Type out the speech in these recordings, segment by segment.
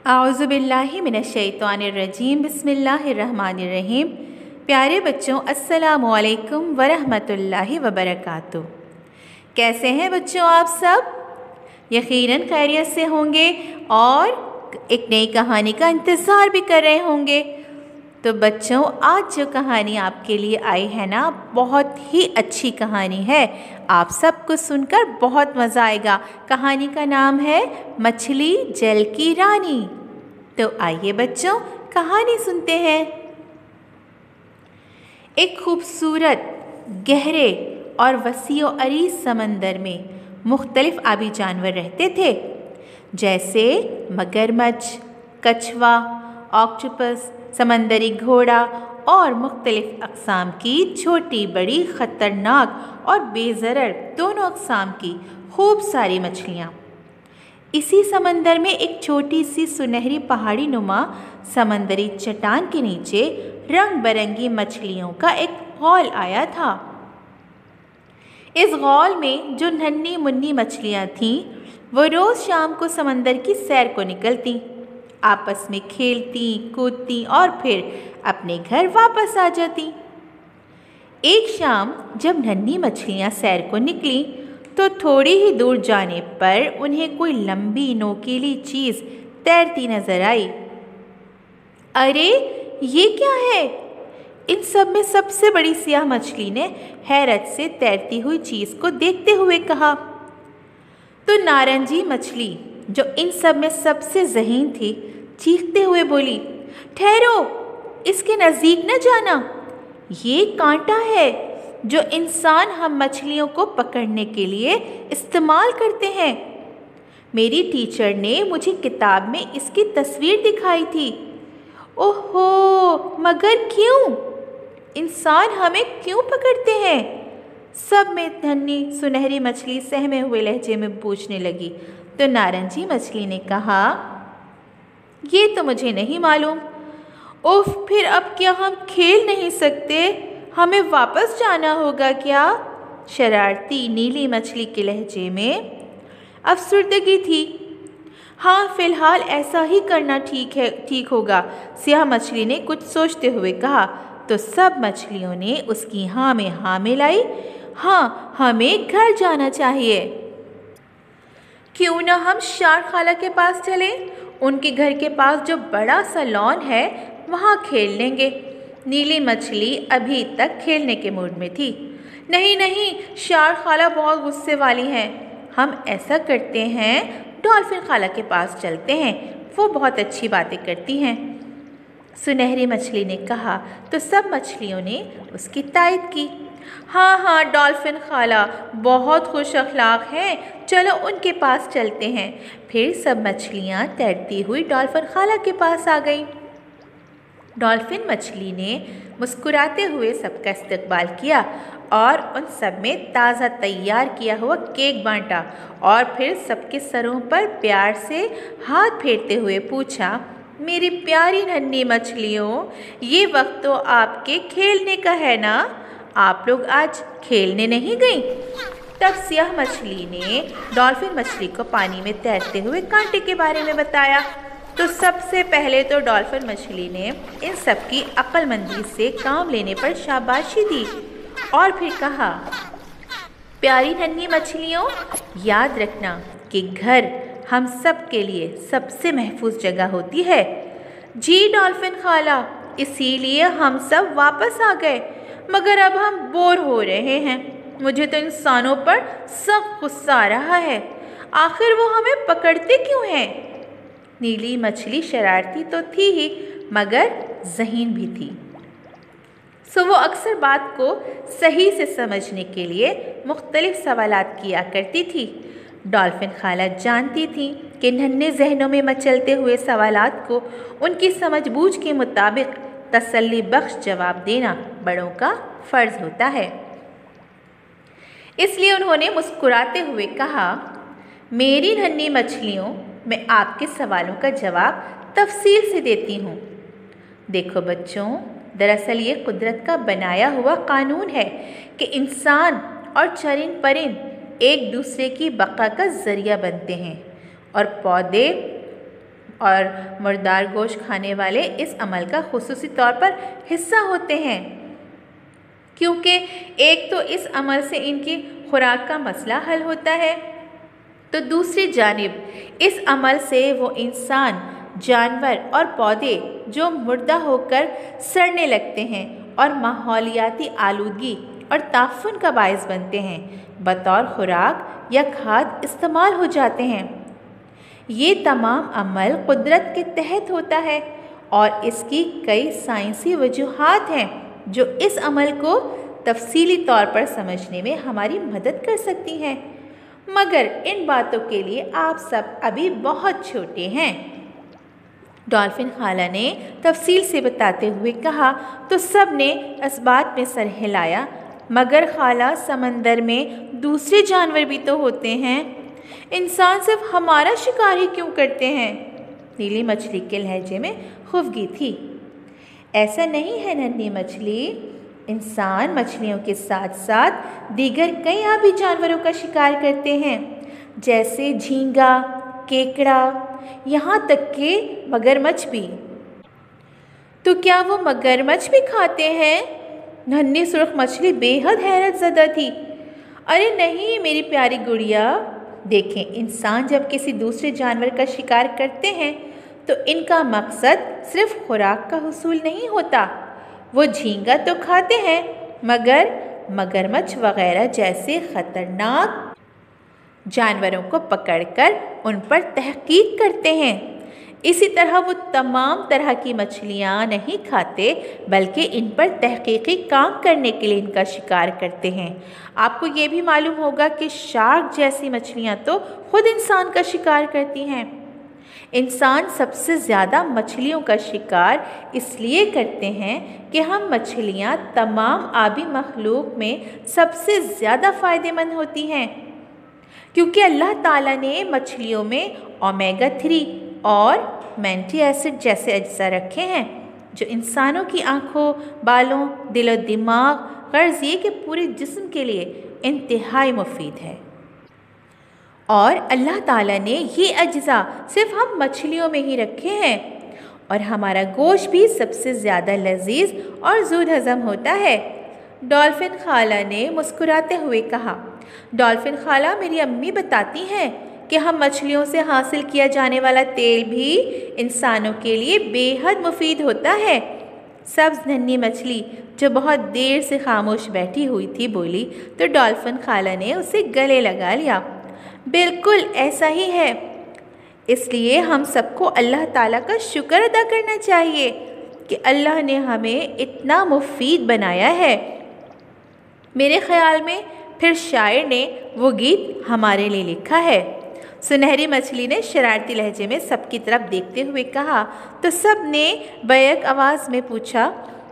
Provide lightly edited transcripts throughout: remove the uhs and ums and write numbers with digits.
आउज़ुबिल्लाहि मिनश्शैतानिर्रजीम बिस्मिल्लाहिर्रहमानिर्रहीम। प्यारे बच्चों, अस्सलामु अलैकुम वरहमतुल्लाहि वबरकातुहू। कैसे हैं बच्चों आप सब? यकीनन खैरियत से होंगे और एक नई कहानी का इंतज़ार भी कर रहे होंगे। तो बच्चों, आज जो कहानी आपके लिए आई है ना, बहुत ही अच्छी कहानी है। आप सबको सुनकर बहुत मज़ा आएगा। कहानी का नाम है मछली जल की रानी। तो आइए बच्चों, कहानी सुनते हैं। एक खूबसूरत, गहरे और वसीओ अरीज़ समंदर में मुख्तलिफ आबी जानवर रहते थे, जैसे मगरमच्छ, कछुआ, ऑक्टोपस, समंदरी घोड़ा और मुख्तलिफ अक़साम की छोटी बड़ी ख़तरनाक और बेज़रर दोनों अक़साम की खूब सारी मछलियाँ। इसी समंदर में एक छोटी सी सुनहरी पहाड़ी नुमा समंदरी चट्टान के नीचे रंग बिरंगी मछलियों का एक गौल आया था। इस गौल में जो नन्ही मुन्नी मछलियाँ थीं, वो रोज़ शाम को समंदर की सैर को निकलती, आपस में खेलती कूदती और फिर अपने घर वापस आ जाती। एक शाम जब नन्ही मछलियाँ सैर को निकली तो थोड़ी ही दूर जाने पर उन्हें कोई लंबी नोकीली चीज़ तैरती नजर आई। अरे, ये क्या है? इन सब में सबसे बड़ी सियाह मछली ने हैरत से तैरती हुई चीज़ को देखते हुए कहा। तो नारंगी मछली, जो इन सब में सबसे ज़हीन थी, चीखते हुए बोली, ठहरो, इसके नज़दीक न जाना। ये कांटा है जो इंसान हम मछलियों को पकड़ने के लिए इस्तेमाल करते हैं। मेरी टीचर ने मुझे किताब में इसकी तस्वीर दिखाई थी। ओहो, मगर क्यों? इंसान हमें क्यों पकड़ते हैं? सब में नन्ही सुनहरी मछली सहमे हुए लहजे में पूछने लगी। तो नारंगी मछली ने कहा, ये तो मुझे नहीं मालूम। उफ, फिर अब क्या हम खेल नहीं सकते? हमें वापस जाना होगा क्या? शरारती नीली मछली के लहजे में अफसुर्दगी थी। हाँ, फिलहाल ऐसा ही करना ठीक होगा, सियाह मछली ने कुछ सोचते हुए कहा। तो सब मछलियों ने उसकी हाँ में हाँ मिलाई। हाँ, हमें घर जाना चाहिए। क्यों ना हम शार्क खाला के पास चलें? उनके घर के पास जो बड़ा सा लॉन है, वहाँ खेल लेंगे। नीली मछली अभी तक खेलने के मूड में थी। नहीं नहीं, शार्क खाला बहुत गुस्से वाली हैं। हम ऐसा करते हैं, डॉल्फिन खाला के पास चलते हैं, वो बहुत अच्छी बातें करती हैं, सुनहरी मछली ने कहा। तो सब मछलियों ने उसकी तायद की। हाँ हाँ, डॉल्फिन खाला बहुत खुश अखलाक हैं, चलो उनके पास चलते हैं। फिर सब मछलियाँ तैरती हुई डॉल्फिन खाला के पास आ गईं। डॉल्फिन मछली ने मुस्कुराते हुए सबका इस्तकबाल किया और उन सब में ताज़ा तैयार किया हुआ केक बांटा और फिर सबके सरों पर प्यार से हाथ फेरते हुए पूछा, मेरी प्यारी नन्ही मछलियों, ये वक्त तो आपके खेलने का है ना? आप लोग आज खेलने नहीं गई? तब सियाह मछली ने डॉल्फिन मछली को पानी में तैरते हुए कांटे के बारे में बताया। तो सबसे पहले तो डॉल्फिन मछली ने इन सब की अक्लमंदी से काम लेने पर शाबाशी दी और फिर कहा, प्यारी नन्ही मछलियों, याद रखना कि घर हम सब के लिए सबसे महफूज जगह होती है। जी डॉल्फिन खाला, इसीलिए हम सब वापस आ गए, मगर अब हम बोर हो रहे हैं। मुझे तो इंसानों पर सख्त गुस्सा आ रहा है। आखिर वो हमें पकड़ते क्यों हैं? नीली मछली शरारती तो थी ही, मगर ज़हीन भी थी, सो वो अक्सर बात को सही से समझने के लिए मुख्तलिफ सवालात किया करती थी। डॉल्फिन खाला जानती थी कि नन्हे जहनों में मचलते हुए सवालात को उनकी समझबूझ के मुताबिक तसल्ली बख्श जवाब देना बड़ों का फ़र्ज़ होता है। इसलिए उन्होंने मुस्कुराते हुए कहा, मेरी नन्ही मछलियों, मैं आपके सवालों का जवाब तफसील से देती हूँ। देखो बच्चों, दरअसल ये कुदरत का बनाया हुआ कानून है कि इंसान और चरिंद परिंद एक दूसरे की बका का ज़रिया बनते हैं और और मुर्दार गोश्त खाने वाले इस अमल का खुसूसी तौर पर हिस्सा होते हैं, क्योंकि एक तो इस अमल से इनकी खुराक का मसला हल होता है, तो दूसरी जानिब इस अमल से वो इंसान, जानवर और पौधे जो मुर्दा होकर सड़ने लगते हैं और माहौलियाती आलूदगी और ताफुन का बायस बनते हैं, बतौर खुराक या खाद इस्तेमाल हो जाते हैं। ये तमाम अमल कुदरत के तहत होता है और इसकी कई साइंसी वजूहात हैं जो इस अमल को तफसीली तौर पर समझने में हमारी मदद कर सकती हैं, मगर इन बातों के लिए आप सब अभी बहुत छोटे हैं। डॉल्फिन खाला ने तफसील से बताते हुए कहा तो सब ने इस बात में सर हिलाया, मगर खाला समंदर में दूसरे जानवर भी तो होते हैं, इंसान सिर्फ हमारा शिकार ही क्यों करते हैं? नीली मछली के लहजे में खुफगी थी। ऐसा नहीं है नन्ही मछली, इंसान मछलियों के साथ साथ दीगर कई आबी जानवरों का शिकार करते हैं, जैसे झींगा, केकड़ा, यहाँ तक कि मगरमच्छ भी। तो क्या वो मगरमच्छ भी खाते हैं? नन्ही सुर्ख मछली बेहद हैरत ज़दा थी। अरे नहीं मेरी प्यारी गुड़िया, देखें, इंसान जब किसी दूसरे जानवर का शिकार करते हैं तो इनका मकसद सिर्फ खुराक का हुसूल नहीं होता। वो झींगा तो खाते हैं, मगर मगरमच्छ वगैरह जैसे ख़तरनाक जानवरों को पकड़कर उन पर तहकीक करते हैं। इसी तरह वो तमाम तरह की मछलियाँ नहीं खाते, बल्कि इन पर तहकीकी काम करने के लिए इनका शिकार करते हैं। आपको ये भी मालूम होगा कि शार्क जैसी मछलियाँ तो खुद इंसान का शिकार करती हैं। इंसान सबसे ज़्यादा मछलियों का शिकार इसलिए करते हैं कि हम मछलियाँ तमाम आबी मखलूक में सबसे ज़्यादा फ़ायदेमंद होती हैं, क्योंकि अल्लाह ताला ने मछलियों में ओमेगा 3 और फैटी एसिड जैसे अज्जा रखे हैं जो इंसानों की आँखों, बालों, दिलो दिमाग, गर्ज ये कि पूरे जिस्म के लिए इंतहाई मुफीद है। और अल्लाह ताला ने ये अज्जा सिर्फ हम मछलियों में ही रखे हैं, और हमारा गोश्त भी सबसे ज़्यादा लजीज और ज़ूद हज़म होता है। डॉल्फिन खाला ने मुस्कुराते हुए कहा, डॉल्फिन खाला, मेरी अम्मी बताती हैं कि हम मछलियों से हासिल किया जाने वाला तेल भी इंसानों के लिए बेहद मुफीद होता है। सब्ज़ नन्ही मछली जो बहुत देर से खामोश बैठी हुई थी बोली, तो डॉल्फिन खाला ने उसे गले लगा लिया। बिल्कुल ऐसा ही है, इसलिए हम सबको अल्लाह ताला का शुक्र अदा करना चाहिए कि अल्लाह ने हमें इतना मुफीद बनाया है। मेरे ख़्याल में फिर शायर ने वो गीत हमारे लिए लिखा है। सुनहरी मछली ने शरारती लहजे में सबकी तरफ देखते हुए कहा, तो सब ने बैक आवाज़ में पूछा,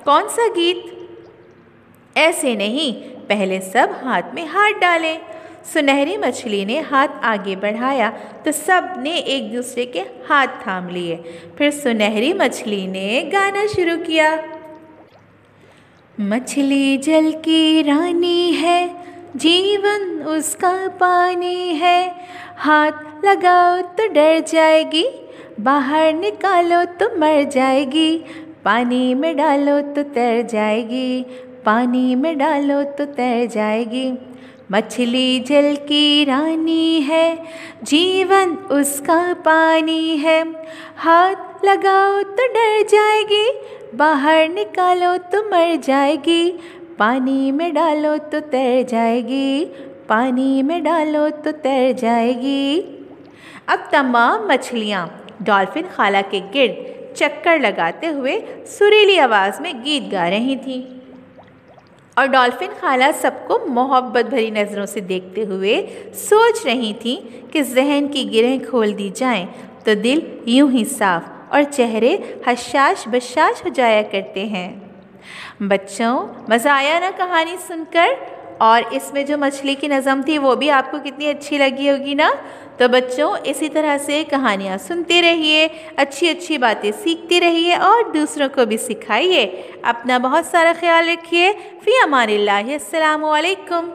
कौन सा गीत? ऐसे नहीं, पहले सब हाथ में हाथ डालें। सुनहरी मछली ने हाथ आगे बढ़ाया तो सब ने एक दूसरे के हाथ थाम लिए। फिर सुनहरी मछली ने गाना शुरू किया। मछली जल की रानी है, जीवन उसका पानी है, हाथ लगाओ तो डर जाएगी, बाहर निकालो तो मर जाएगी, पानी में डालो तो तैर जाएगी, पानी में डालो तो तैर जाएगी। मछली जल की रानी है, जीवन उसका पानी है, हाथ लगाओ तो डर जाएगी, बाहर निकालो तो मर जाएगी, पानी में डालो तो तैर जाएगी, पानी में डालो तो तैर जाएगी। अब तमाम मछलियाँ डॉल्फिन खाला के गिर्द चक्कर लगाते हुए सुरीली आवाज़ में गीत गा रही थीं, और डॉल्फिन खाला सबको मोहब्बत भरी नज़रों से देखते हुए सोच रही थीं कि जहन की गिरहें खोल दी जाएं तो दिल यूं ही साफ और चेहरे हशाश बशाश हो जाया करते हैं। बच्चों, मज़ा आया ना कहानी सुनकर? और इसमें जो मछली की नज़म थी वो भी आपको कितनी अच्छी लगी होगी ना? तो बच्चों, इसी तरह से कहानियाँ सुनते रहिए, अच्छी अच्छी बातें सीखते रहिए और दूसरों को भी सिखाइए। अपना बहुत सारा ख्याल रखिए। फ़ी अमानिल्लाह। अस्सलामु अलैकुम।